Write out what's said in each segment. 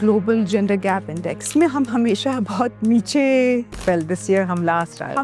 Global gender gap index में हम हमेशा बहुत नीचे। Well, this year हम last आए।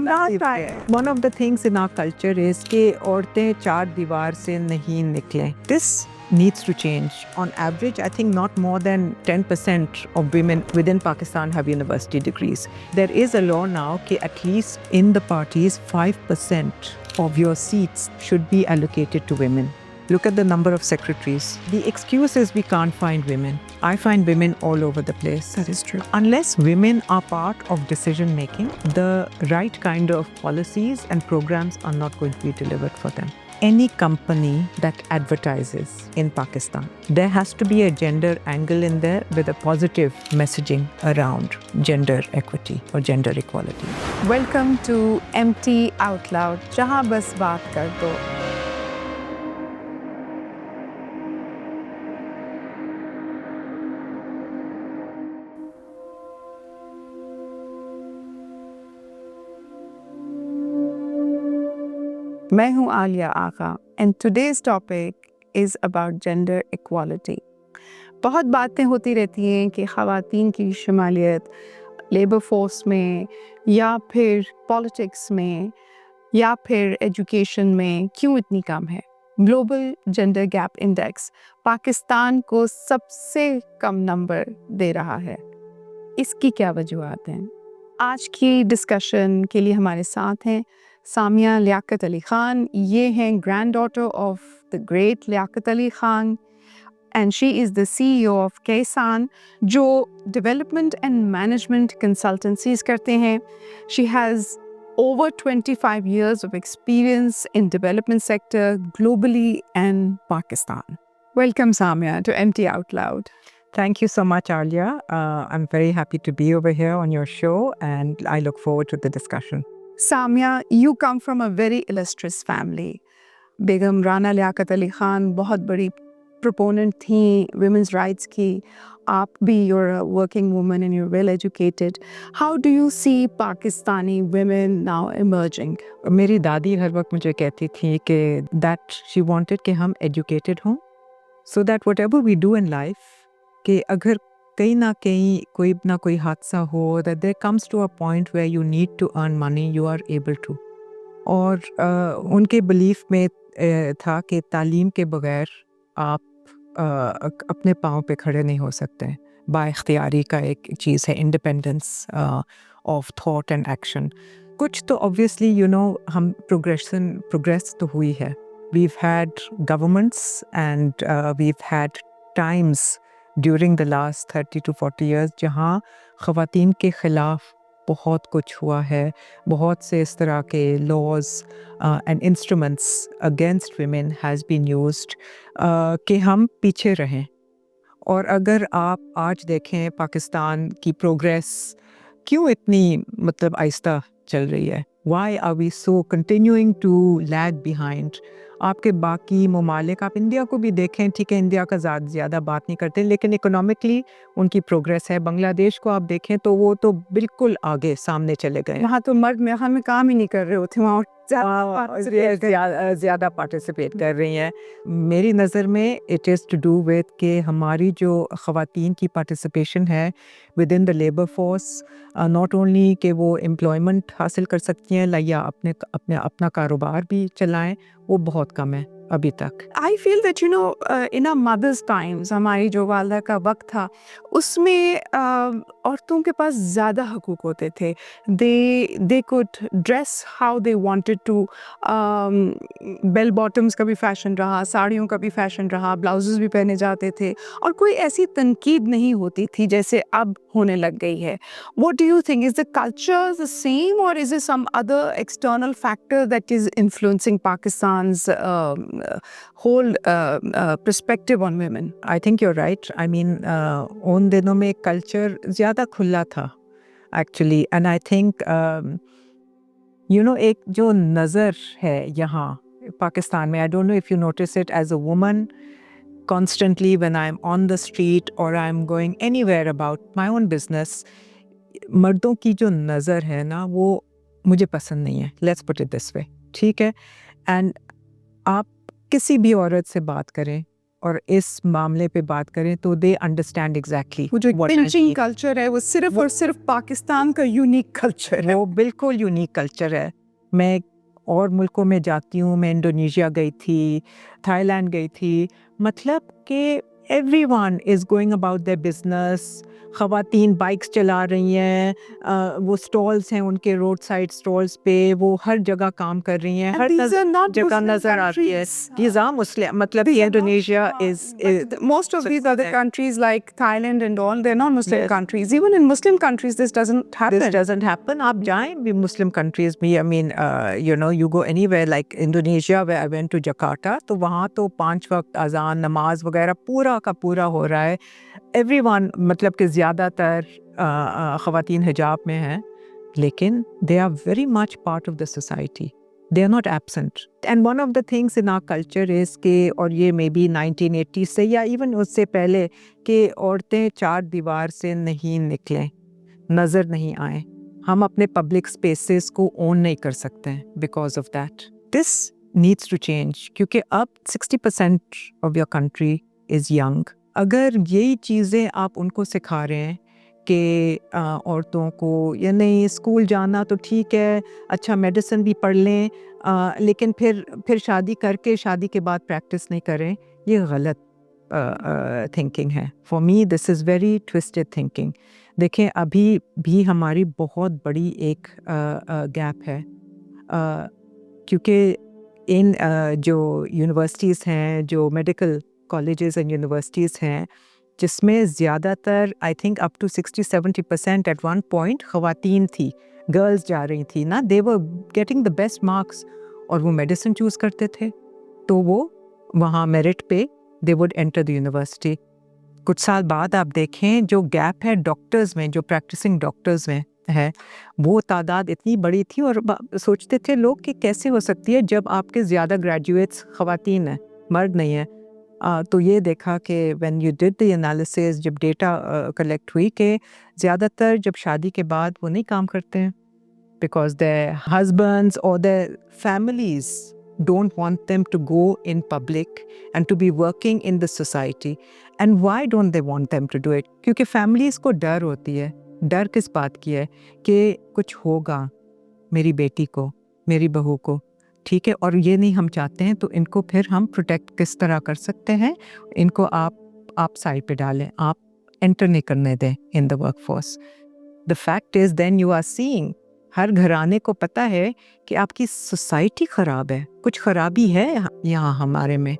One of the things in our culture is कि औरतें चार दीवार से नहीं निकलें. This needs to change. On average, I think not more than 10% of women within Pakistan have university degrees. There is a law now कि at least in the parties 5% of your seats should be allocated to women. Look at the number of secretaries. The excuse is we can't find women. I find women all over the place. That is true. Unless women are part of decision making, the right kind of policies and programs are not going to be delivered for them. Any company that advertises in Pakistan, there has to be a gender angle in there with a positive messaging around gender equity or gender equality. Welcome to MT Out Loud, जहाँ बस बात कर दो। मैं हूँ आलिया आगा and today's topic is about gender equality. बहुत बातें होती रहती हैं कि ख़वातीन की शमालियत लेबर फोर्स में या फिर पॉलिटिक्स में या फिर एजुकेशन में क्यों इतनी कम है। Global gender gap index Pakistan को सबसे कम नंबर दे रहा है। इसकी क्या वजूहात हैं? आज की डिस्कशन के लिए हमारे साथ हैं सामिया लियाकत अली खान। ये हैं granddaughter of the great Liaquat Ali Khan and she is the CEO of Kaysan, जो development and management consultancies करते हैं. She has over 25 years of experience in development sector globally and Pakistan. Welcome, Samia, to MT Out Loud. Thank you so much, Alia. I'm very happy to be over here on your show and I look forward to the discussion. Samia, you come from a very illustrious family. Begum Rana Liaquat Ali Khan बहुत बड़ी proponent थी women's rights की. आप भी you're a working woman and you're well educated. How do you see Pakistani women now emerging? मेरी दादी हर वक्त मुझे कहती थी कि that she wanted कि हम educated हों so that whatever we do in life कि अगर कहीं ना कहीं कोई ना कोई हादसा हो that there comes to a point where you need to earn money, you are able to. और उनके बिलीफ में था कि तालीम के बगैर आप अपने पाँव पे खड़े नहीं हो सकते हैं। बाइख्तियारी का एक चीज़ है independence of thought and action. कुछ तो ऑब्वियसली हम प्रोग्रेस तो हुई है। We've had governments and we've had times during the last 30 to 40 years जहाँ ख़वातीन के ख़िलाफ़ बहुत कुछ हुआ है। बहुत से इस तरह के laws and instruments against women has been used कि हम पीछे रहें। और अगर आप आज देखें पाकिस्तान की प्रोग्रेस क्यों इतनी मतलब आहिस्ता चल रही है? Why are we so continuing to lag behind? आपके बाकी ममालिक आप इंडिया को भी देखें, ठीक है इंडिया का ज़्यादा बात नहीं करते लेकिन इकोनॉमिकली उनकी प्रोग्रेस है। बांग्लादेश को आप देखें तो वो तो बिल्कुल आगे सामने चले गए। वहाँ तो मर्द मेरे ख्याल में काम ही नहीं कर रहे होते, वहाँ ज़्यादा पार्टिसिपेट कर रही हैं। मेरी नज़र में it is to do with कि हमारी जो ख़वातीन की पार्टिसिपेशन है with in the labour force, not only कि वो एम्प्लॉयमेंट हासिल कर सकती हैं या अपना कारोबार भी चलाएं, वो बहुत कम है अभी तक। I feel that in our mother's times, हमारी जो वालदा का वक्त था उसमें औरतों के पास ज़्यादा हकूक़ होते थे। They could dress how they wanted to. Bell bottoms का भी फैशन रहा, साड़ियों का भी फैशन रहा, ब्लाउजेस भी पहने जाते थे और कोई ऐसी तनकीद नहीं होती थी जैसे अब होने लग गई है। What do you think? Is the culture the same or is it some other external factor that is influencing Pakistan's whole perspective on women? I think you're right. I mean, उन दिनों में कल्चर ज़्यादा खुला था actually, and I think एक जो नज़र है यहाँ पाकिस्तान में, I don't know if you notice it as a woman, constantly when I'm on the street or I'm going anywhere about my own business, मर्दों की जो नज़र है ना वो मुझे पसंद नहीं है। Let's put it this way, ठीक है? And आप किसी भी औरत से बात करें और इस मामले पे बात करें तो दे अंडरस्टैंड एग्जैक्टली वो जो पिंचिंग कल्चर है वो सिर्फ और सिर्फ पाकिस्तान का यूनिक कल्चर है। वो बिल्कुल यूनिक कल्चर है। मैं और मुल्कों में जाती हूँ, मैं इंडोनेशिया गई थी, थाईलैंड गई थी, मतलब कि everyone is going about their business. ख़वातीन बाइक्स चला रही हैं, वो स्टॉल्स हैं उनके रोड साइड स्टॉल्स पे, वो हर जगह काम कर रही हैं, हर these are not जगह Muslim नज़र आती है। countries. These are Muslim, मतलब कि Indonesia is Most of these other countries like Thailand and all, they're not Muslim Yes. countries. Even in Muslim countries, this doesn't happen. This doesn't happen. आप जाएं भी Muslim countries में, I mean, you know, you go anywhere like Indonesia where I went to Jakarta, तो वहाँ तो 5 वक्त अजान नमाज वगैरह पूरा का पूरा हो रहा है। Everyone, मतलब कि ज़्यादातर ख़वातीन हिजाब में हैं, लेकिन they are very much part of the society. They are not absent. And one of the things in our culture is कि, और ये मे बी 1980 से या even उससे पहले, कि औरतें 4 दीवार से नहीं निकलें, नज़र नहीं आए, हम अपने पब्लिक स्पेसेस को ओन नहीं कर सकते हैं because of that. This needs to change, क्योंकि अब 60% of your country is young. अगर यही चीज़ें आप उनको सिखा रहे हैं कि औरतों को या नहीं स्कूल जाना तो ठीक है, अच्छा मेडिसिन भी पढ़ लें, लेकिन फिर शादी करके शादी के बाद प्रैक्टिस नहीं करें, ये गलत थिंकिंग है। For me this is very twisted thinking. देखें, अभी भी हमारी बहुत बड़ी एक गैप है, क्योंकि इन जो यूनिवर्सिटीज़ हैं, जो मेडिकल कॉलेजेस एंड यूनिवर्सिटीज़ हैं, जिसमें ज़्यादातर I think up to 60-70% at one point ख़वातीन थी, गर्ल्स जा रही थी ना, they were getting the best marks, और वो मेडिसिन चूज़ करते थे, तो वो वहाँ मेरिट पे they would enter the university. कुछ साल बाद आप देखें जो गैप है डॉक्टर्स में, जो प्रैक्टिसिंग डॉक्टर्स में है, वो तादाद इतनी बड़ी थी, और सोचते थे लोग कि कैसे हो सकती है जब आपके ज़्यादा ग्रेजुएट्स ख़वातीन हैं, मर्द नहीं है। तो ये देखा कि when you did the analysis, जब डेटा कलेक्ट हुई, कि ज़्यादातर जब शादी के बाद वो नहीं काम करते हैं, because their husbands or their families don't want them to go in public and to be working in the society. And why don't they want them to do it? क्योंकि families को डर होती है। डर किस बात की है? कि कुछ होगा मेरी बेटी को, मेरी बहू को, ठीक है, और ये नहीं हम चाहते हैं, तो इनको फिर हम प्रोटेक्ट किस तरह कर सकते हैं? इनको आप साइड पे डालें, आप एंटर नहीं करने दें in the workforce. The fact is then you are seeing, हर घराने को पता है कि आपकी सोसाइटी ख़राब है, कुछ ख़राबी है यहाँ हमारे में।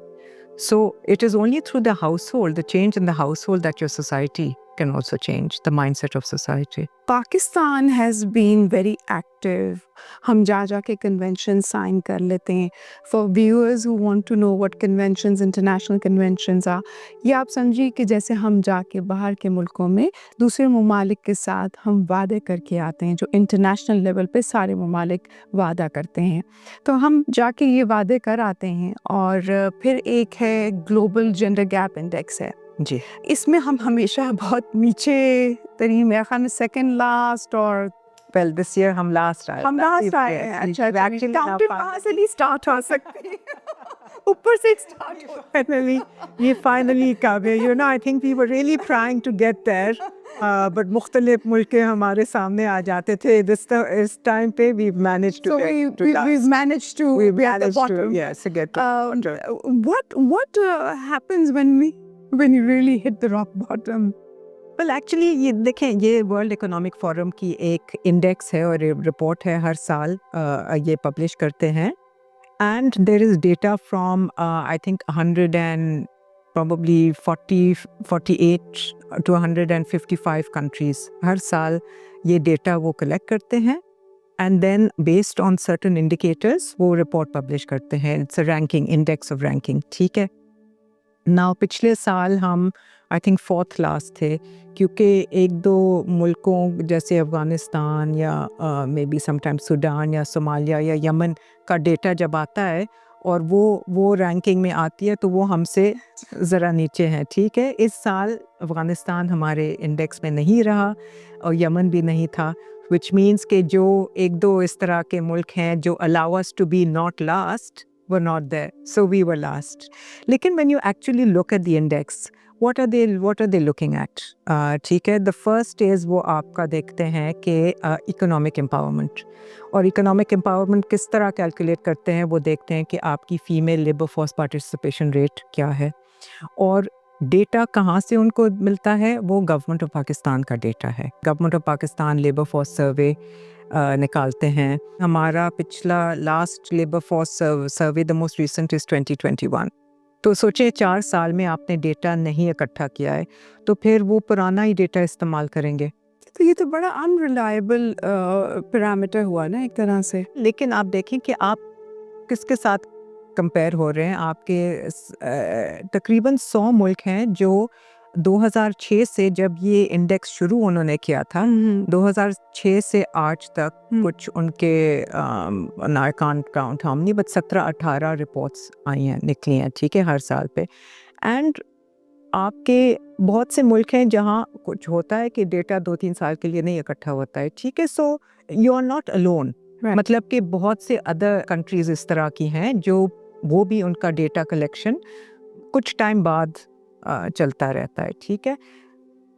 So it is only through the household, the change in the household, that your society can also change the mindset of society. Pakistan has been very active. हम जा के convention sign कर लेते हैं. For viewers who want to know what conventions, international conventions are, ये आप समझिए कि जैसे हम जाके बाहर के मुल्कों में दूसरे ममालिक के साथ हम वादे करके आते हैं, जो international level पे सारे ममालिक वादा करते हैं, तो हम जाके ये वादे कर आते हैं। और फिर एक है Global Gender Gap Index है जी, इसमें हम हमेशा बहुत नीचे तरीन, मेरे ख्याल में सेकंड लास्ट, और well this year हम लास्ट आए हैं। अच्छा, काउंटेड वहाँ से नहीं स्टार्ट हो सकती, ऊपर से स्टार्ट हो। finally come here. You know, I think we were really trying to get there, but मुख्तलिफ मुल्क हमारे सामने आ जाते थे। इस टाइम पे we've managed to So we've managed to be at the bottom. Yes, to get to What happens when you really hit the rock bottom? well actually ये देखें, ये वर्ल्ड इकोनॉमिक फोरम की एक इंडेक्स है और report है, हर साल ये पब्लिश करते हैं, and there is data from I think 100 and probably 48 to 155 countries. हर साल ये डेटा वो कलेक्ट करते हैं, and then based on certain indicators वो रिपोर्ट पब्लिश करते हैं। It's a ranking, index of ranking, ठीक है। Now पिछले साल हम आई थिंक 4th क्लास थे, क्योंकि एक दो मुल्कों जैसे अफ़गानिस्तान या मे बी समटाइम सूडान या सोमालिया या यमन का डेटा जब आता है और वो रैंकिंग में आती है, तो वो हमसे ज़रा नीचे हैं, ठीक है। इस साल अफ़गानिस्तान हमारे इंडेक्स में नहीं रहा और यमन भी नहीं था, विच मीन्स के जो एक दो इस तरह के मुल्क हैं जो allow us to be not last, were not there, so we were last. लेकिन when you actually look at the index, what are they looking at? ठीक है, the first is वो आपका देखते हैं कि economic empowerment, और economic empowerment किस तरह calculate करते हैं, वो देखते हैं कि आपकी female labor force participation rate क्या है, और डेटा कहाँ से उनको मिलता है, वो गवर्नमेंट ऑफ पाकिस्तान का डेटा है। Government of Pakistan labour force survey निकालते हैं। हमारा पिछला last labour force survey the most recent is 2021। तो सोचिए 4 साल में आपने डेटा नहीं इकट्ठा किया है, तो फिर वो पुराना ही डेटा इस्तेमाल करेंगे। तो ये तो बड़ा अनरिलायबल पैरामीटर हुआ ना एक तरह से। लेकिन आप देखें कि आप किसके साथ कंपेयर हो रहे हैं। आपके तकरीबन 100 मुल्क हैं जो 2006 से जब ये इंडेक्स शुरू उन्होंने किया था, 2006 से आज तक कुछ उनके I can't count how many but 17-18 reports आई हैं, निकली हैं, ठीक है, हर साल पे। एंड आपके बहुत से मुल्क हैं जहाँ कुछ होता है कि डेटा 2-3 साल के लिए नहीं इकट्ठा होता है, ठीक है। So you are not alone, मतलब कि बहुत से अदर कंट्रीज इस तरह की हैं जो वो भी उनका डेटा कलेक्शन कुछ टाइम बाद चलता रहता है, ठीक है।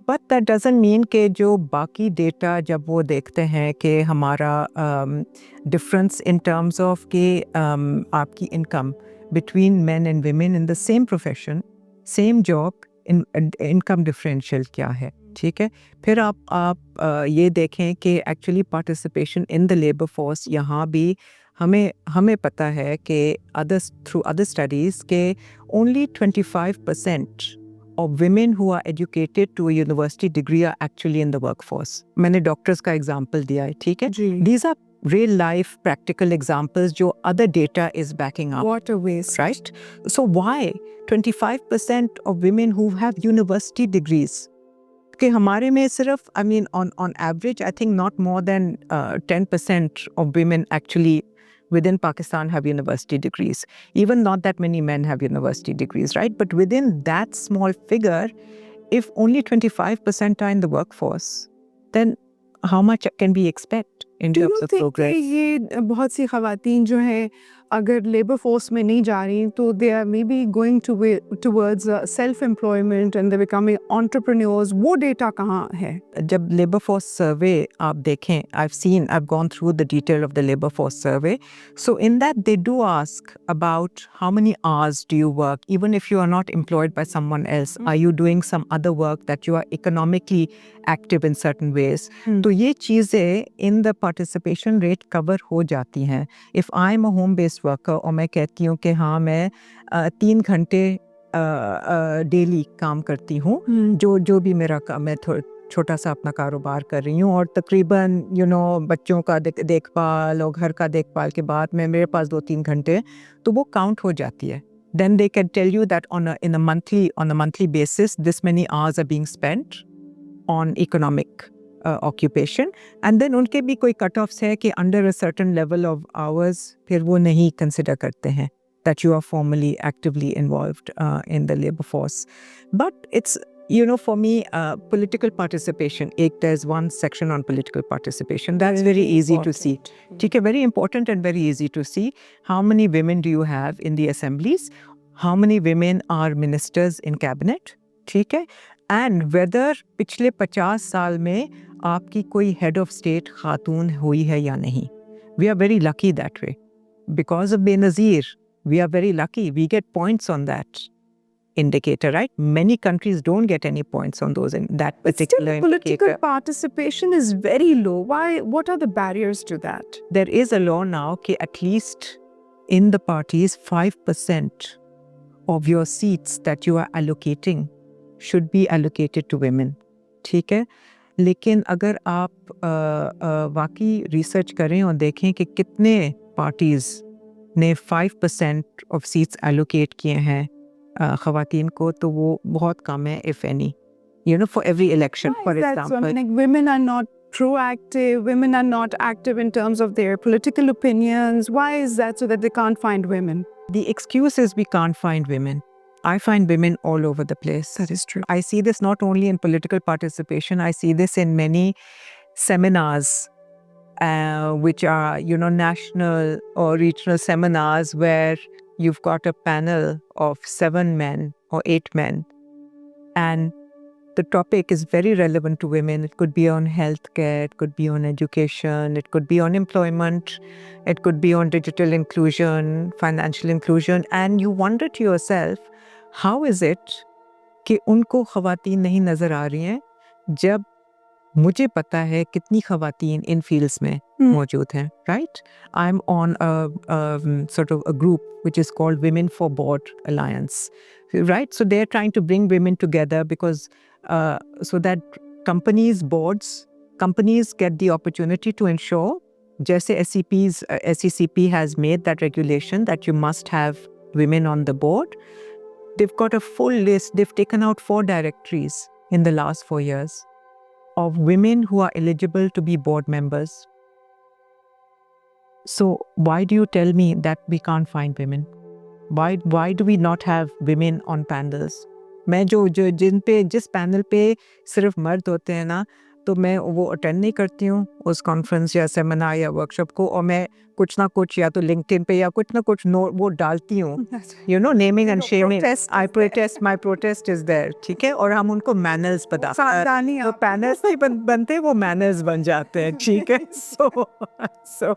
बट दैट डजंट मीन कि जो बाकी डेटा जब वो देखते हैं कि हमारा डिफरेंस इन टर्म्स ऑफ कि आपकी income between main and women in the same profession, same job, income differential क्या है, ठीक है। फिर आप ये देखें कि actually participation in the labour force, यहाँ भी हमें पता है कि थ्रू अदर स्टडीज़ के only 25% of women who are educated to a university degree are actually in the workforce. मैंने डॉक्टर्स का एग्जाम्पल दिया है, ठीक है। These are real life practical examples जो other data is backing up. What a waste. Right? So why 25% of women who have university degrees? कि हमारे में सिर्फ on average I think not more than 10% of women actually within Pakistan have university degrees. Even not that many men have university degrees, right? But within that small figure, if only 25% are in the workforce, then how much can we expect in terms of progress? ये बहुत सी ख़वातीन जो हैं अगर labour force में नहीं जा रही तो they are may be going towards self employment and they becoming entrepreneurs, वो डेटा कहाँ है? जब लेबर फोर्स सर्वे आप देखें, I've gone through the detail of the labor force survey. So in that they do ask about how many hours do you work, even if you are not employed by someone else. Are you doing some other work that you are economically active in certain ways? तो ये चीज़ें in the participation rate cover हो जाती हैं. If I'm a home based worker और मैं कहती हूँ कि हाँ मैं 3 घंटे डेली काम करती हूँ, जो भी मेरा काम, मैं छोटा सा अपना कारोबार कर रही हूँ और तकरीबन बच्चों का देखभाल और घर का देखभाल के बाद में मेरे पास 2-3 घंटे, तो वो काउंट हो जाती है. Then they can tell you that on a monthly basis this many hours are being spent on economic occupation, and then उनके भी कोई कट ऑफ्स है कि under a certain level of hours फिर वो नहीं consider करते हैं that you are formally actively involved in the labor force. But it's for me political participation, there's one section on political participation that's very easy to see, ठीक है, very important and very easy to see. How many women do you have in the assemblies? How many women are ministers in cabinet? ठीक है, and whether पिछले 50 साल में आपकी कोई head of state खातून हुई है या नहीं. We are very lucky that way. Because of Benazir, we are very lucky. We get points on that indicator, right? Many countries don't get any points on those in that particular indicator. Political participation is very low. Why? What are the barriers to that? There is a law now that at least in the parties 5% of your seats that you are allocating should be allocated to women. ठीक है, लेकिन अगर आप वाकई research करें और देखें कि कितने पार्टीज ने 5% ऑफ सीट्स एलोकेट किए हैं ख़वातीन को, तो वो बहुत कम है, if any. For every election, for example. Like women are not proactive, women are not active in terms of their political opinions. Why is that? So that they can't find women? The excuse is we can't find women. I find women all over the place. That is true. I see this not only in political participation, I see this in many seminars, which are, national or regional seminars where you've got a panel of 7 men or 8 men, and the topic is very relevant to women. It could be on healthcare, it could be on education, it could be on employment, it could be on digital inclusion, financial inclusion, and you wonder to yourself, how is it कि उनको ख़वातीन नहीं नज़र आ रही हैं जब मुझे पता है कितनी ख़वातीन इन फील्ड्स में मौजूद हैं, right? I'm on a sort of a group which is called Women for Board Alliance, right? So they're trying to bring women together because so that companies get the opportunity to ensure, जैसे SECP has made that regulation that you must have women on the board. They've got a full list. They've taken out 4 directories in the last 4 years of women who are eligible to be board members. So why do you tell me that we can't find women? Why do we not have women on panels? मैं जिस panel पे सिर्फ मर्द होते हैं ना, तो मैं वो अटेंड नहीं करती हूँ उस कॉन्फ्रेंस या सेमिनार या वर्कशॉप को, और मैं कुछ ना कुछ या तो लिंक्डइन पे या कुछ ना कुछ वो डालती हूँ, naming and shaming. I protest, my protest is there, ठीक है, और हम उनको मैनर्स बताते, वो पैनल्स नहीं बनते, वो मैनर्स बन जाते हैं, ठीक है. So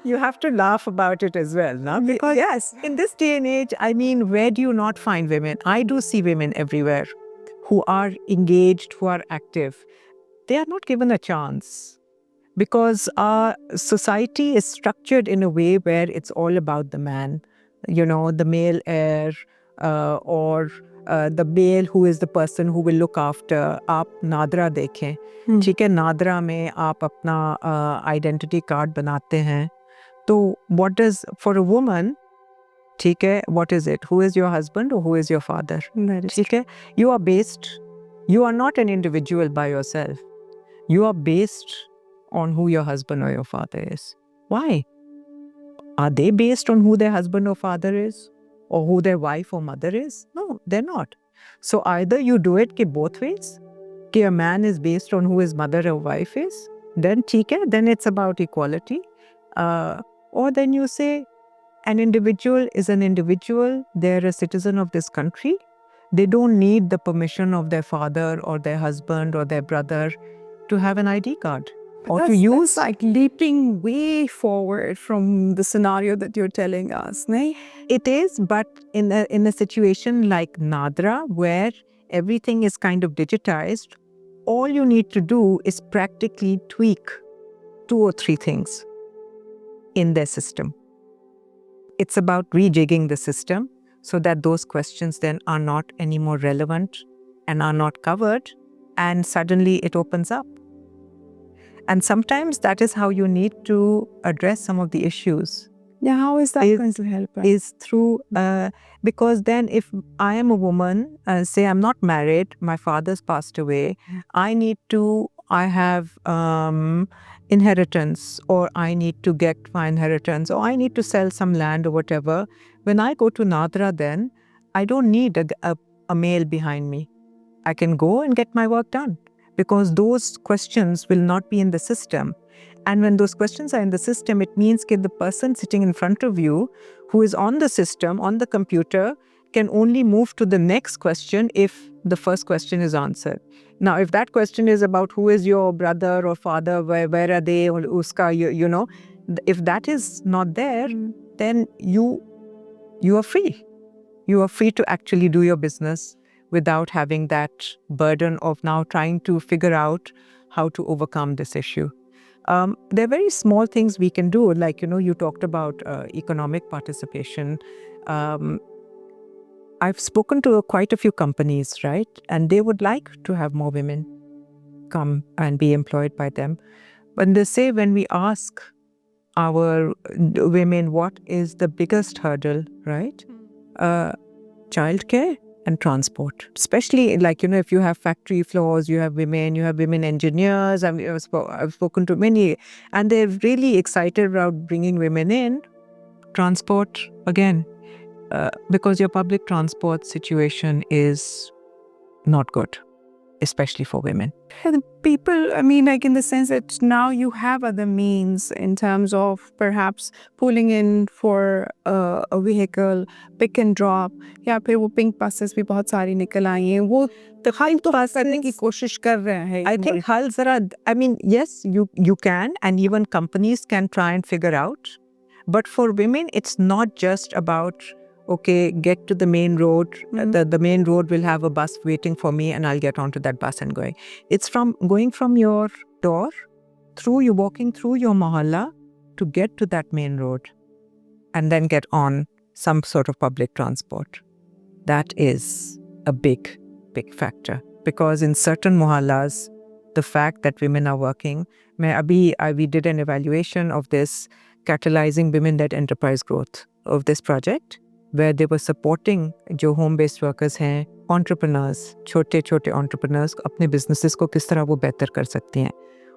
you have to laugh about it as well, no? Because yes, in this day and age, I mean, where do you not find women? I do see women everywhere who are engaged, who are active. They are not given a chance because our society is structured in a way where it's all about the man, the male heir, or the male who is the person who will look after. आप नादरा देखें, ठीक है, नादरा में आप अपना identity card बनाते हैं, तो what does, for a woman, ठीक है, what is it? Who is your husband or who is your father? ठीक है, you are not an individual by yourself. You are based on who your husband or your father is. Why? Are they based on who their husband or father is? Or who their wife or mother is? No, they're not. So either you do it both ways, कि a man is based on who his mother or wife is, then ठीक है, then it's about equality. Or then you say, an individual is an individual, they're a citizen of this country. They don't need the permission of their father or their husband or their brother to have an ID card. Or to use, that's like leaping way forward from the scenario that you're telling us, nahi? It is, but in a situation like Nadra, where everything is kind of digitized, all you need to do is practically tweak 2 or 3 things in their system. It's about rejigging the system so that those questions then are not any more relevant and are not covered, and suddenly it opens up. And sometimes that is how you need to address some of the issues. Yeah, how is that going to help us? Is through, because then if I am a woman, say I'm not married, my father's passed away, I have inheritance, or I need to get my inheritance, or I need to sell some land or whatever. When I go to Nadra, then I don't need a male behind me. I can go and get my work done because those questions will not be in the system. And when those questions are in the system, it means that the person sitting in front of you who is on the system, on the computer, can only move to the next question if the first question is answered. Now, if that question is about who is your brother or father, where are they, or uska, if that is not there, then you are free. You are free to actually do your business without having that burden of now trying to figure out how to overcome this issue. There are very small things we can do, like, you talked about economic participation. I've spoken to quite a few companies, right? And they would like to have more women come and be employed by them. But they say, when we ask our women what is the biggest hurdle, right? Childcare and transport. Especially, like, if you have factory floors, you have women engineers. I've spoken to many, and they're really excited about bringing women in. Transport, again, because your public transport situation is not good. especially for women. And people, I mean, like in the sense that now you have other means in terms of perhaps pulling in for a vehicle, pick and drop, या फिर वो pink buses भी बहुत सारी निकल आई हैं, वो तो हल तो करने की कोशिश कर रहे हैं. I think hal zara, I mean, yes, you can, and even companies can try and figure out. But for women, it's not just about, okay, get to the main road. The main road will have a bus waiting for me and I'll get onto that bus and going. It's from going from your door you walking through your mohalla to get to that main road and then get on some sort of public transport. That is a big factor, because in certain mohallas, the fact that women are working, we did an evaluation of this catalyzing women-led enterprise growth of this project, where they were supporting जो home-based workers हैं, entrepreneurs, छोटे entrepreneurs अपने businesses को किस तरह वो बेहतर कर सकते हैं.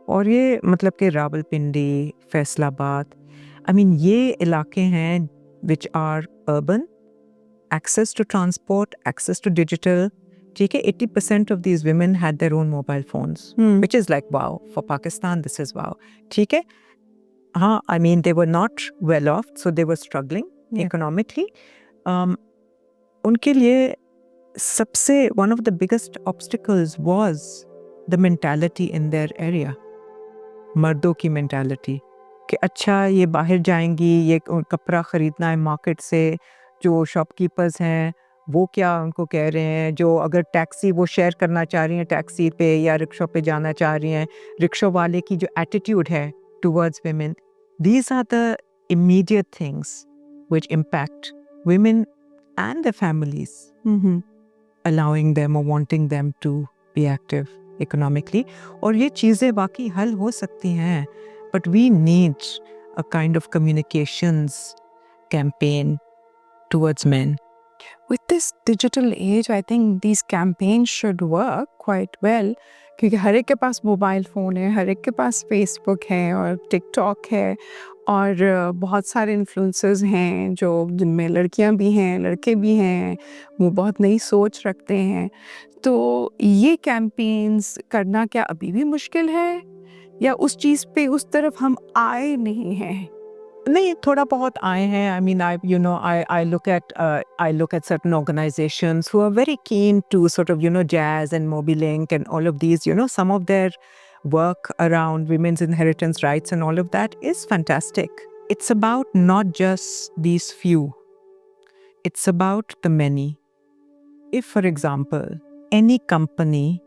और ये मतलब कि रावलपिंडी, फैसलाबाद, I mean ये इलाके हैं which are urban, access to transport, access to digital. ठीक है, 80% of these women had their own mobile phones, which is like wow. For Pakistan, this is wow. ठीक है, हाँ, I mean they were not well off, so they were struggling economically. उनके लिए सबसे one of the biggest obstacles was the mentality in their area. मर्दों की mentality कि अच्छा ये बाहर जाएंगी, ये कपड़ा खरीदना है मार्केट से, जो शॉपकीपर्स हैं वो क्या उनको कह रहे हैं, जो अगर टैक्सी वो शेयर करना चाह रही हैं टैक्सी पे या रिक्शा पे जाना चाह रही हैं, रिक्शा वाले की जो एटीट्यूड है towards women. These are the immediate things which impact women and their families, allowing them or wanting them to be active economically. और ये चीज़ें बाकी हल हो सकती हैं, but we need a kind of communications campaign towards men. With this digital age, I think these campaigns should work quite well, क्योंकि हर एक के पास मोबाइल फ़ोन है, हर एक के पास फेसबुक है और टिकटॉक है और बहुत सारे इन्फ्लुएंसर्स हैं जो जिनमें लड़कियां भी हैं, लड़के भी हैं, वो बहुत नई सोच रखते हैं. तो ये कैंपेन्स करना क्या अभी भी मुश्किल है या उस चीज़ पे उस तरफ हम आए नहीं हैं? नहीं, थोड़ा बहुत आए हैं. I mean, I look at certain organizations who are very keen to sort of, Jazz and MobiLink and all of these, some of their work around women's inheritance rights and all of that is fantastic. It's about not just these few. It's about the many. If, for example, any company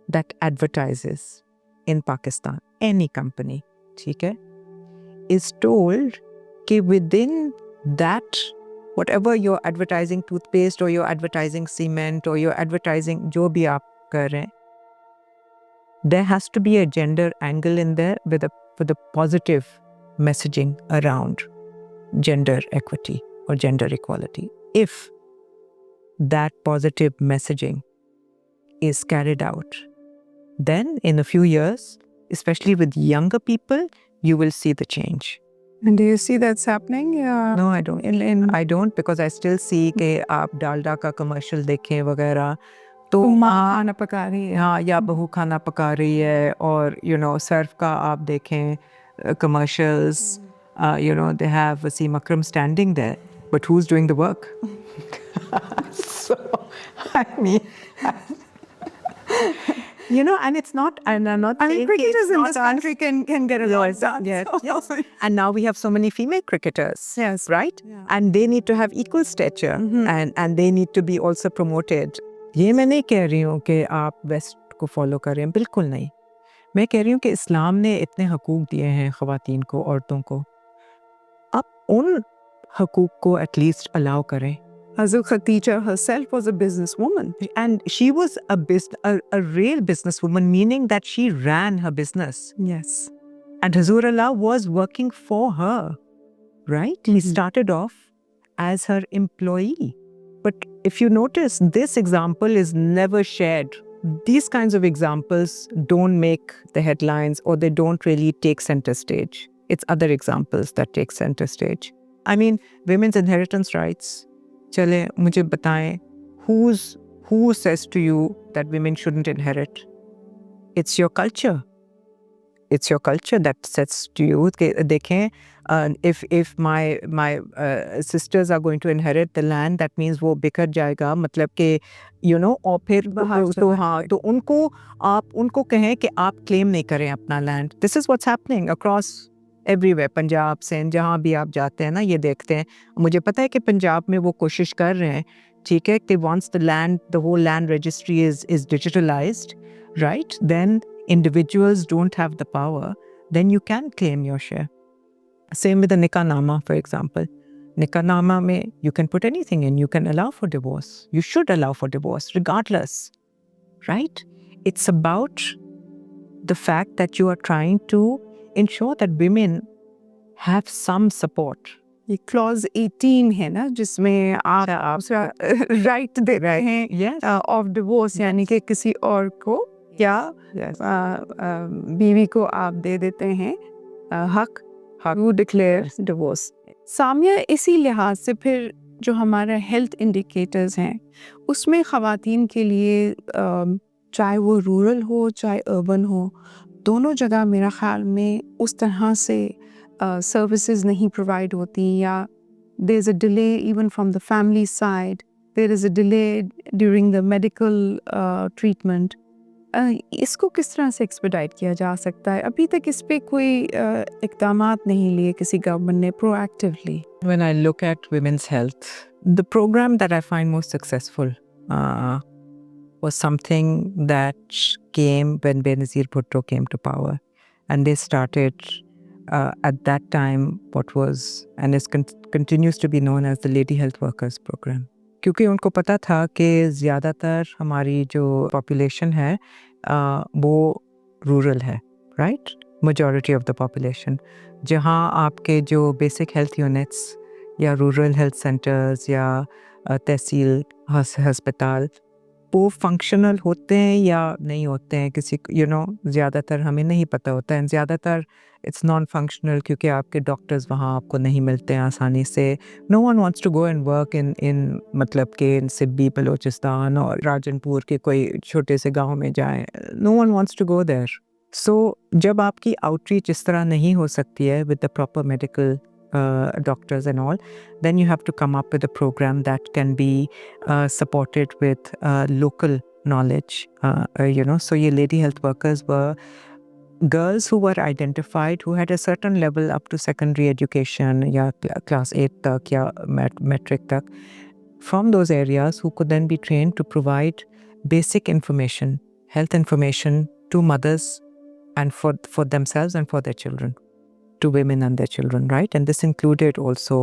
that advertises in Pakistan, any company, ठीक है, is told कि within that, whatever you're advertising toothpaste or you're advertising cement or you're advertising जो भी आप कर रहे हैं, there has to be a gender angle in there with a positive messaging around gender equity or gender equality. If that positive messaging is carried out, then in a few years, especially with younger people, you will see the change. And do you see that's happening? No, I don't. I don't, because I still see कि आप डालडा का commercial देखें वगैरह, तो माँ खाना पका रही है. हाँ, या बहू खाना पका रही है, और सर्फ का आप देखें commercials, they have Wasim Akram standing there, but who's doing the work? So, I mean, and it's not, and I'm not saying cricketers in this country can get a lot done. Yes. And now we have so many female cricketers. Yes. Right? Yeah. And they need to have equal stature, and they need to be also promoted. ये मैं नहीं कह रही हूँ कि आप waste को follow करें, बिल्कुल नहीं. मैं कह रही हूँ कि इस्लाम ने इतने हकूक दिए हैं ख़वातीन को, औरतों को, आप उन हकूक को एटलीस्ट अलाउ करें. Hazrat Khadija herself was a businesswoman. And she was a real businesswoman, meaning that she ran her business. Yes. And Hazurullah was working for her, right? He started off as her employee. But if you notice, this example is never shared. These kinds of examples don't make the headlines, or they don't really take center stage. It's other examples that take center stage. I mean, women's inheritance rights. चले मुझे बताएं, who says to you that women shouldn't inherit? It's your culture. It's your culture that says to you, देखें, if my sisters are going to inherit the land, that means वो बिखर जाएगा, मतलब कि और फिर तो हाँ, तो आप उनको कहें कि आप claim नहीं करें अपना land. This is what's happening across everywhere. Punjab Sindh जहाँ भी आप जाते हैं ना, ये देखते हैं. मुझे पता है कि पंजाब में वो कोशिश कर रहे हैं, ठीक है, कि once the whole land registry is digitalized, right, then individuals don't have the power, then you can claim your share. Same with the Nikah-nama, for example. Nikah-nama mein, you can put anything in. You can allow for divorce. You should allow for divorce, regardless. Right? It's about the fact that you are trying to ensure that women have some support. ये clause 18 है ना, जिसमें आप right they रहे हैं of divorce, यानी कि किसी और को या बीवी को आप दे देते हैं हक टू डिक्लेयर डिवोर्स. सामिया, इसी लिहाज से फिर जो हमारा हेल्थ इंडिकेटर्स हैं उसमें ख़वातीन के लिए चाहे वो रूरल हो चाहे अर्बन हो, दोनों जगह मेरा ख़्याल में उस तरह से सर्विसेज नहीं प्रोवाइड होती, या there is a delay even from the family side, there is a delay during the medical treatment. इसको किस तरह से एक्सपेडाइट किया जा सकता है? अभी तक इस पे कोई इक़दामात नहीं लिए किसी गवर्नमेंट ने proactively. When I look at women's health, the program that I find most successful was something that came when Benazir Bhutto came to power. And they started at that time what was and is continues to be known as the Lady Health Workers Program. क्योंकि उनको पता था कि ज़्यादातर हमारी जो population है वो रूरल है, right, majority of the population, जहाँ आपके जो बेसिक हेल्थ यूनिट्स या रूरल हेल्थ सेंटर्स या तहसील हस्पताल वो फंक्शनल होते हैं या नहीं होते हैं, किसी ज़्यादातर हमें नहीं पता होता है. ज़्यादातर इट्स नॉन फंक्शनल क्योंकि आपके डॉक्टर्स वहाँ आपको नहीं मिलते हैं आसानी से. No one wants to go and work in मतलब के इन सिब्बी बलोचिस्तान और राजनपुर के कोई छोटे से गांव में जाएं. No one wants to go there. So जब आपकी आउटरीच इस तरह नहीं हो सकती है with the proper medical doctors and all, then you have to come up with a program that can be supported with local knowledge. So your lady health workers were girls who were identified who had a certain level up to secondary education, yeah, class 8 tak, yeah, metric tak, from those areas, who could then be trained to provide basic information, health information to mothers and for themselves and for their children, to women and their children, right? And this included also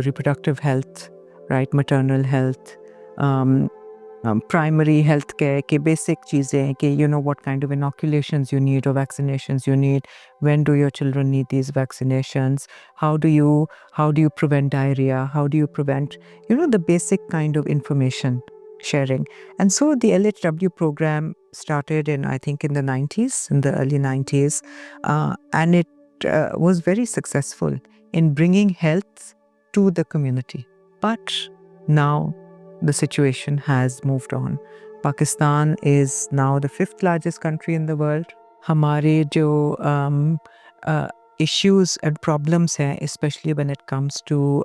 reproductive health, right, maternal health, primary health care, के basic चीज़ें कि what kind of inoculations you need or vaccinations you need, when do your children need these vaccinations, how do you prevent diarrhea, how do you prevent, the basic kind of information sharing. And so the LHW program started I think in the 90s, in the early 90s, and it was very successful in bringing health to the community. But now the situation has moved on. Pakistan is now the 5th largest country in the world. हमारे जो issues and problems हैं, especially when it comes to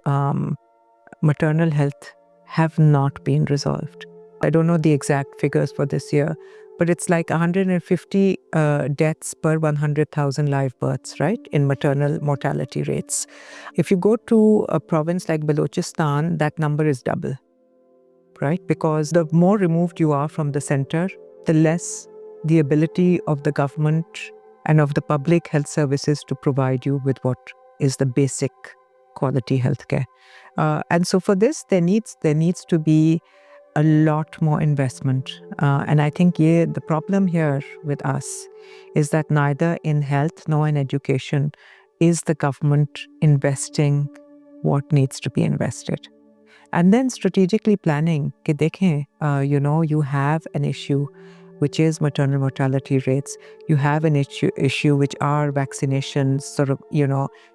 maternal health, have not been resolved. I don't know the exact figures for this year, but it's like 150 deaths per 100,000 live births, right, in maternal mortality rates. If you go to a province like Balochistan, that number is double, right? Because the more removed you are from the center, the less the ability of the government and of the public health services to provide you with what is the basic quality healthcare. And so for this, there needs to be a lot more investment. And I think the problem here with us is that neither in health nor in education is the government investing what needs to be invested. And then strategically planning, कि देखें, you have an issue which is maternal mortality rates. You have an issue which are vaccinations, sort of,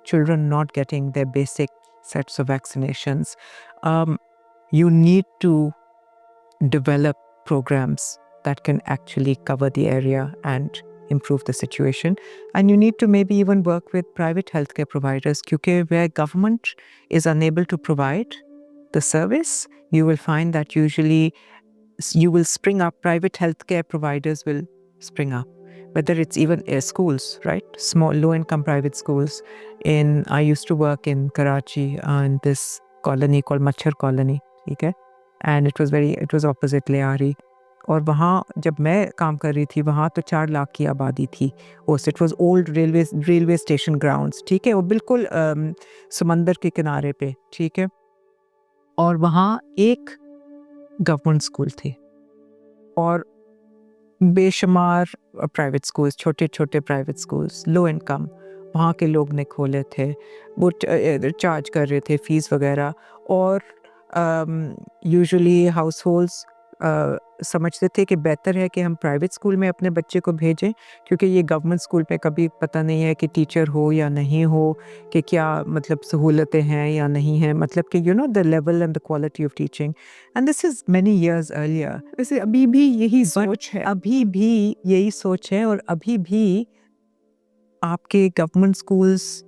children not getting their basic sets of vaccinations. You need to develop programs that can actually cover the area and improve the situation. And you need to maybe even work with private healthcare providers, because where government is unable to provide the service, you will find that usually you will spring up, private healthcare providers will spring up. Whether it's even schools, right? Small, low-income private schools. I used to work in Karachi in this colony called Machhar Colony, okay? And it was opposite Liari. और वहाँ जब मैं काम कर रही थी वहाँ तो 4 लाख की आबादी थी उस it was old railway station grounds, ठीक है, वो बिल्कुल समंदर के किनारे पे, ठीक है, और वहाँ एक गवर्नमेंट स्कूल थी और बेशुमार प्राइवेट स्कूल्स, छोटे छोटे प्राइवेट स्कूल्स, लो इनकम वहाँ के लोग ने खोले थे, वो चार्ज कर रहे थे फीस वगैरह, और यूजुअली हाउस होल्ड्स समझते थे कि बेहतर है कि हम प्राइवेट स्कूल में अपने बच्चे को भेजें, क्योंकि ये गवर्नमेंट स्कूल में कभी पता नहीं है कि टीचर हो या नहीं हो, कि क्या मतलब सहूलतें हैं या नहीं हैं, मतलब कि the level and the quality of teaching, and this is many years earlier. वैसे अभी भी यही सोच है, अभी भी यही सोच है, और अभी भी आपके government schools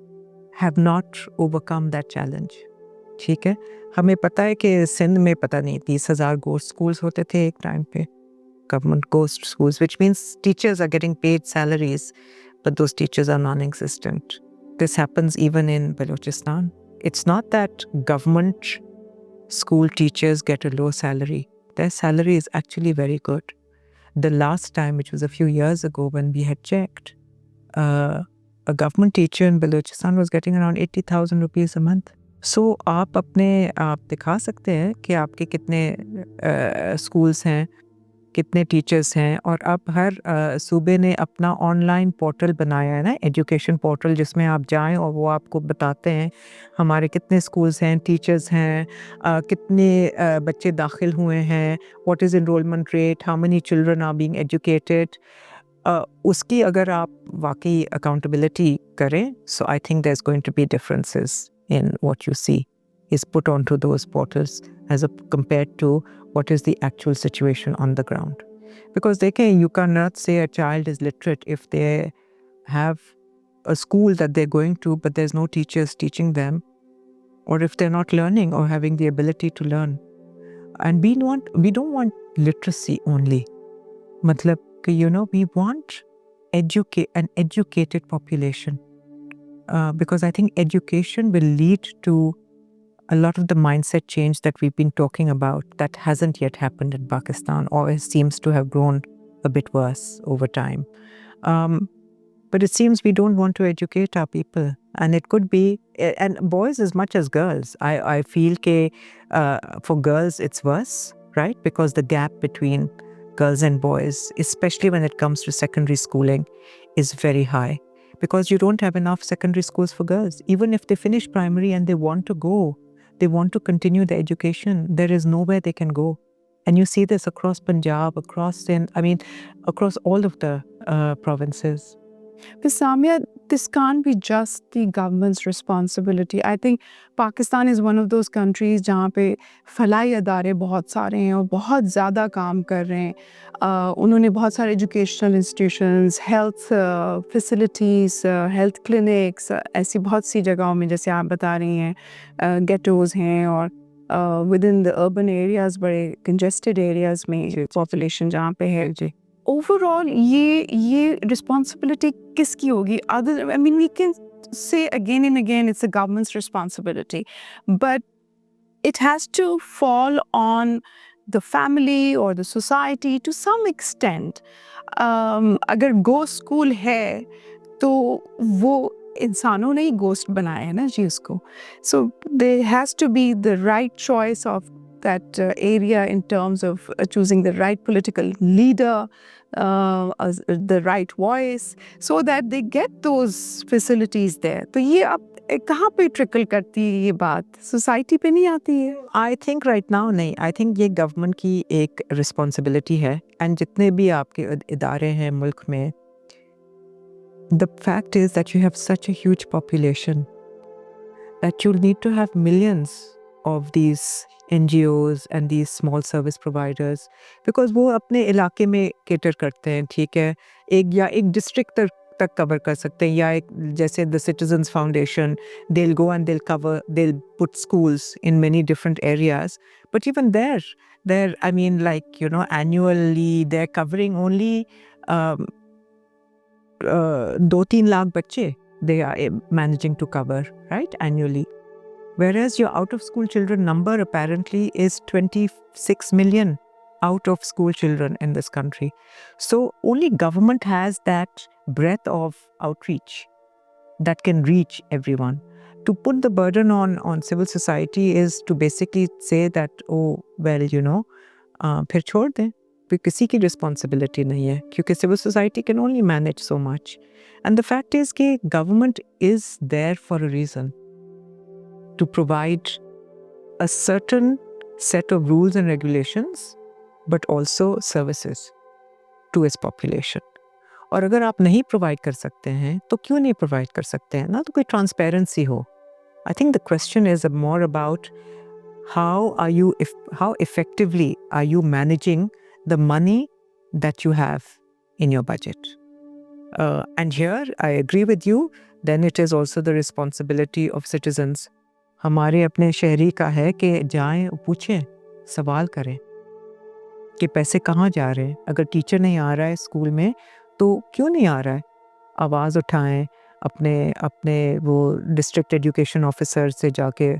have not overcome that challenge, ठीक है। हमें पता है कि सिंध में पता नहीं 30,000 गोस्ट स्कूल्स होते थे एक टाइम पे, government ghost schools, which means teachers are getting paid salaries, but those teachers are non-existent. This happens even in Balochistan. It's not that government school teachers get a low salary. Their salary is actually very good. The last time, which was a few years ago when we had checked, a government teacher in Balochistan was getting around 80,000 rupees a month. So आप दिखा सकते हैं कि आपके कितने schools हैं, कितने teachers हैं, और अब हर सूबे ने अपना ऑनलाइन पोर्टल बनाया है ना, एजुकेशन पोर्टल, जिसमें आप जाएं और वो आपको बताते हैं हमारे कितने स्कूल्स हैं, टीचर्स हैं, कितने बच्चे दाखिल हुए हैं, what is enrollment rate, how many children are being educated. उसकी अगर आप वाकई अकाउंटेबिलिटी करें, so I think there is going to be differences in what you see is put onto those portals compared to what is the actual situation on the ground. Because you cannot say a child is literate if they have a school that they're going to, but there's no teachers teaching them, or if they're not learning or having the ability to learn. And we don't want literacy only. Matlab, we want an educated population. Because I think education will lead to a lot of the mindset change that we've been talking about that hasn't yet happened in Pakistan, or it seems to have grown a bit worse over time. But it seems we don't want to educate our people. And it could be, and boys as much as girls. I feel for girls it's worse, right? Because the gap between girls and boys, especially when it comes to secondary schooling, is very high. Because you don't have enough secondary schools for girls. Even if they finish primary and they want to continue the education, there is nowhere they can go. And you see this across Punjab, across all of the provinces. But Samia, this can't be just the government's responsibility. I think Pakistan is one of those countries जहाँ पे फलाई अदारे बहुत सारे हैं और बहुत ज़्यादा काम कर रहे हैं। उन्होंने बहुत सारे educational institutions, health facilities, health clinics, ऐसी बहुत सी जगहों में, जैसे आप बता रही हैं, गेटोज़ हैं, और with in the urban areas, बड़े कंजेस्टेड एरियाज़ में पॉपुलेशन जहाँ पे है। जी, ओवरऑल ये रिस्पॉन्सिबिलिटी किसकी होगी? Other, I mean, we can say again and again it's the government's responsibility, but it has to fall on the family or the society to some extent. अगर ghost school है तो वो इंसानों ने ही ghost बनाया है ना जी उसको, so there has to be the right choice of that area in terms of choosing the right political leader, the right voice, so that they get those facilities there. तो ये अब कहाँ पे ट्रिकल करती है ये बात? सोसाइटी पे नहीं आती है? आई थिंक राइट नाउ नहीं, आई थिंक ये गवर्नमेंट की एक रिस्पॉन्सिबिलिटी है, एंड जितने भी आपके इदारे हैं मुल्क में, the fact is that you have such a huge population that you'll need to have millions of these NGOs and these small service providers, because वो अपने इलाके में cater करते हैं, ठीक है, एक district तक cover कर सकते हैं, या एक जैसे the Citizens Foundation, they'll go and they'll put schools in many different areas, but even there, I mean, like, you know, annually they're covering only 2-3 lakh बच्चे they are managing to cover, right, annually. Whereas your out-of-school children number apparently is 26 million out-of-school children in this country. So only government has that breadth of outreach that can reach everyone. To put the burden on civil society is to basically say that, oh, well, you know, फिर छोड़ दें, फिर किसी की responsibility नहीं है, क्योंकि civil society can only manage so much. And the fact is कि government is there for a reason, to provide a certain set of rules and regulations, but also services to its population. और अगर आप नहीं provide कर सकते हैं, तो क्यों नहीं provide कर सकते हैं ना, तो कोई transparency हो. I think the question is more about how effectively are you managing the money that you have in your budget. And here I agree with you, then it is also the responsibility of citizens. हमारे अपने शहरी का है कि जाएं, पूछें, सवाल करें कि पैसे कहाँ जा रहे हैं. अगर टीचर नहीं आ रहा है स्कूल में, तो क्यों नहीं आ रहा है, आवाज़ उठाएं, अपने वो डिस्ट्रिक्ट एजुकेशन ऑफिसर से जाके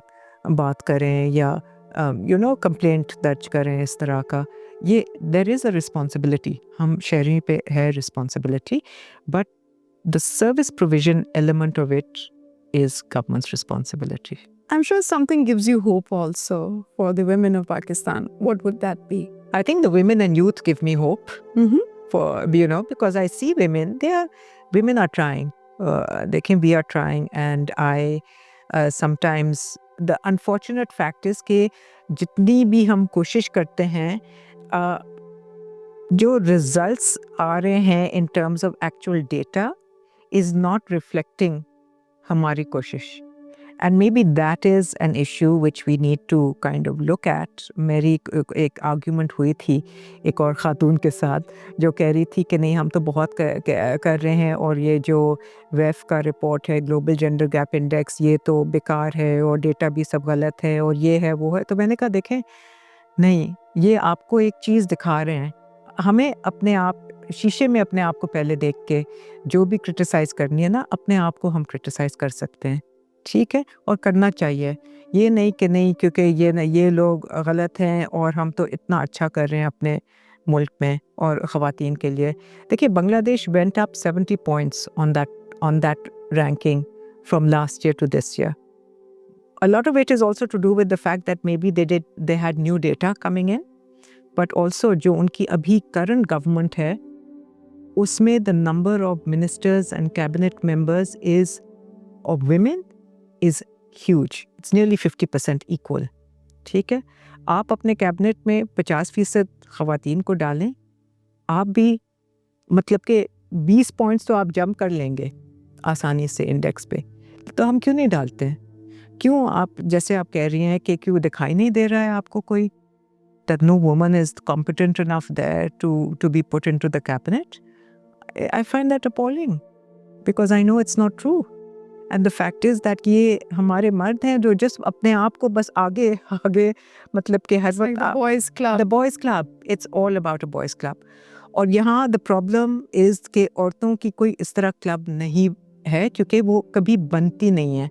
बात करें, या यू नो कंप्लेंट दर्ज करें. इस तरह का ये देयर इज़ अ रिस्पॉन्सिबिलिटी, हम शहरी पे है responsibility, but the service provision element of it is government's responsibility. I'm sure something gives you hope also for the women of Pakistan. What would that be? I think the women and youth give me hope, for, you know, because I see women are trying. We are trying, and I sometimes, the unfortunate fact is कि जितनी भी हम कोशिश करते हैं, जो results आ रहे हैं in terms of actual data is not reflecting हमारी कोशिश. And maybe that is an issue which we need to kind of look at. मेरी एक argument हुई थी एक और ख़ातून के साथ, जो कह रही थी कि नहीं, हम तो बहुत कर रहे हैं, और ये जो वेफ का रिपोर्ट है, ग्लोबल जेंडर गैप इंडेक्स, ये तो बेकार है, और डेटा भी सब गलत है, और ये है वो है. तो मैंने कहा देखें, नहीं, ये आपको एक चीज़ दिखा रहे हैं. हमें अपने आप शीशे में अपने आप को पहले देख के जो भी क्रिटिसाइज़ करनी है ना, अपने आप को हम क्रिटिसाइज़ कर सकते हैं, ठीक है, और करना चाहिए. ये नहीं कि नहीं, क्योंकि ये लोग गलत हैं और हम तो इतना अच्छा कर रहे हैं अपने मुल्क में और ख़वातीन के लिए. देखिए, Bangladesh went up 70 points on that ranking from last year to this year. A lot of it is also to do with the fact that maybe they had new data coming in, but also जो उनकी अभी current government है, उसमें the number of ministers and cabinet members of women is huge. It's nearly 50% equal. ठीक है, आप अपने cabinet में 50% ख़वातीन को डालें, आप भी मतलब कि 20 पॉइंट्स तो आप जंप कर लेंगे आसानी से इंडेक्स पे. तो हम क्यों नहीं डालते हैं? क्यों आप, जैसे आप कह रही हैं कि क्यों दिखाई नहीं दे रहा है आपको कोई, that no woman is competent enough there to be put into the cabinet? I find that appalling, because I know it's not true. And the fact is that ये हमारे मर्द हैं जो just अपने आप को बस आगे मतलब कि हर वक्त The boys club. The boys club. It's all about a boys club. और यहाँ the problem is कि औरतों की कोई इस तरह क्लब नहीं है, क्योंकि वो कभी बनती नहीं है.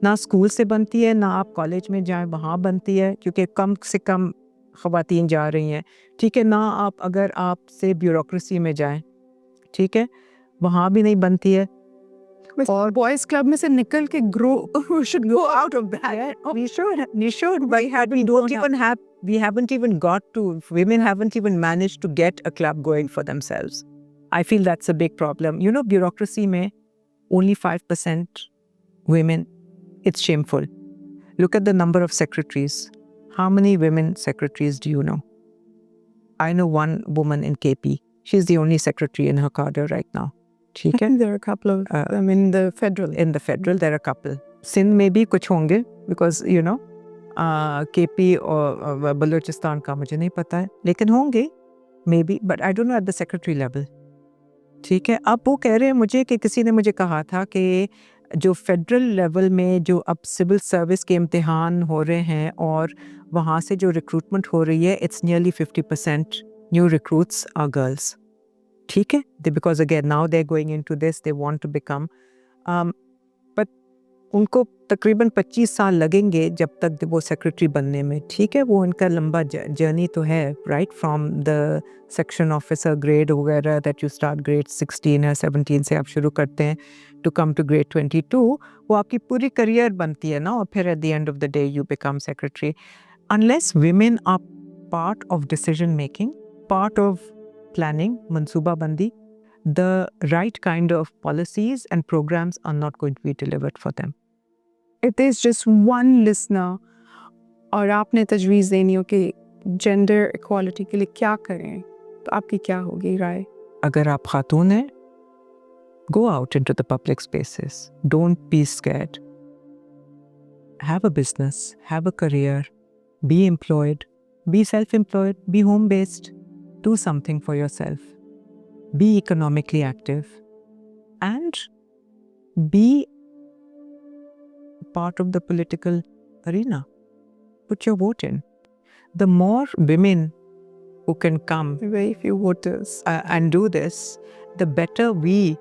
ना स्कूल से बनती है, ना आप कॉलेज में जाएं वहाँ बनती है, क्योंकि कम से कम ख़वातीन जा रही हैं, ठीक है. ना आप अगर आपसे ब्यूरोक्रेसी में जाएं, ठीक है, वहाँ भी नहीं बनती है. और बॉयज क्लब में से निकल के we should go out of that. We should. We haven't even got to, women haven't even managed to get a club going for themselves. I feel that's a big problem. You know, bureaucracy में only 5% women. It's shameful. Look at the number of secretaries. How many women secretaries do you know? I know one woman in KP. She's the only secretary in her cadre right now. ठीक है? There are a couple of them in the federal. In the federal, there are a couple. Sindh में भी कुछ होंगे, because, you know, KP और बलूचिस्तान का मुझे नहीं पता है, लेकिन होंगे may be, but I don't know at the secretary level. ठीक है, अब वो कह रहे हैं मुझे कि किसी ने मुझे कहा था कि जो फेडरल लेवल में जो अब सिविल सर्विस के इम्तिहान हो रहे हैं और वहाँ से जो रिक्रूटमेंट हो रही है, it's nearly 50% new recruits are girls. ठीक है, because again now they are going into this, they want to become, but उनको तकरीबन 25 साल लगेंगे जब तक वो सेक्रेटरी बनने में। ठीक है, वो इनका लंबा जर्नी तो है, right, from the section officer grade वगैरह दैट यू स्टार्ट ग्रेड 16 या 17 से आप शुरू करते हैं टू कम टू ग्रेड 22, वो आपकी पूरी करियर बनती है ना, और फिर at the end of the day you become secretary. Unless women are part of decision making, part of planning, mansoobabandi, the right kind of policies and programs are not going to be delivered for them. If there's just one listener और आपने तजवीज़ देनी हो कि gender equality के लिए क्या करें, तो आपकी क्या होगी राय? अगर आप खातून हैं, go out into the public spaces. Don't be scared. Have a business, have a career, be employed, be self-employed, be home-based. Do something for yourself. Be economically active and be part of the political arena. Put your vote in. The more women who can come Very few voters. and do this, the better we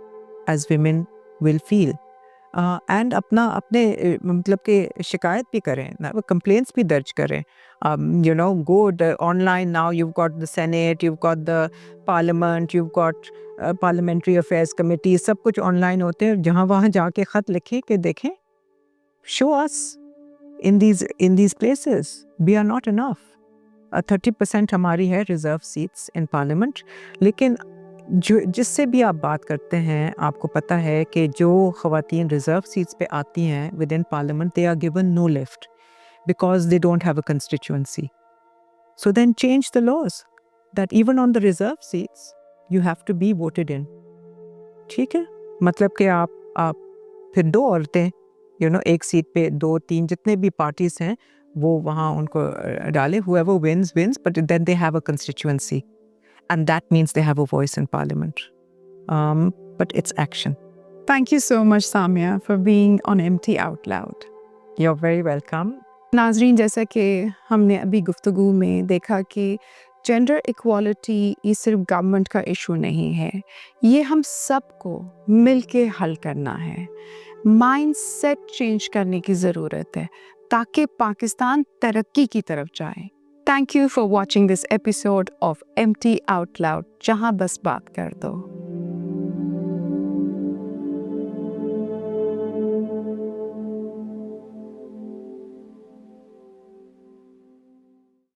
as women will feel. And अपने मतलब कि शिकायत भी करें ना, complaints भी दर्ज करें, you know, go online now, you've got the Senate, you've got the Parliament, you've got Parliamentary Affairs Committee, सब कुछ ऑनलाइन होते हैं, जहाँ वहाँ जाके ख़त लिखें कि देखें, show us in these places we are not enough. 30% हमारी है रिजर्व सीट्स इन पार्लियामेंट, लेकिन जो जिससे भी आप बात करते हैं आपको पता है कि जो ख़वातीन रिजर्व सीट्स पे आती हैं with in parliament, they are given no lift because they don't have a constituency. So then change the laws that even on the reserve seats you have to be voted in. ठीक है, मतलब कि आप फिर दो औरतें, you know, एक seat पे 2-3 जितने भी पार्टीज हैं वो वहाँ उनको डाले, whoever wins wins, but then they have a constituency. And that means they have a voice in parliament. But it's action. Thank you so much, Samia, for being on MT Out Loud. You're very welcome. नाजरीन, जैसा कि हमने अभी गुफ्तगू में देखा कि gender equality ये सिर्फ गवर्नमेंट का इशू नहीं है, ये हम सबको मिल के हल करना है. माइंडसेट चेंज करने की ज़रूरत है ताकि पाकिस्तान तरक्की की तरफ जाए. Thank you for watching this episode of MT Out Loud, जहाँ बस बात कर दो.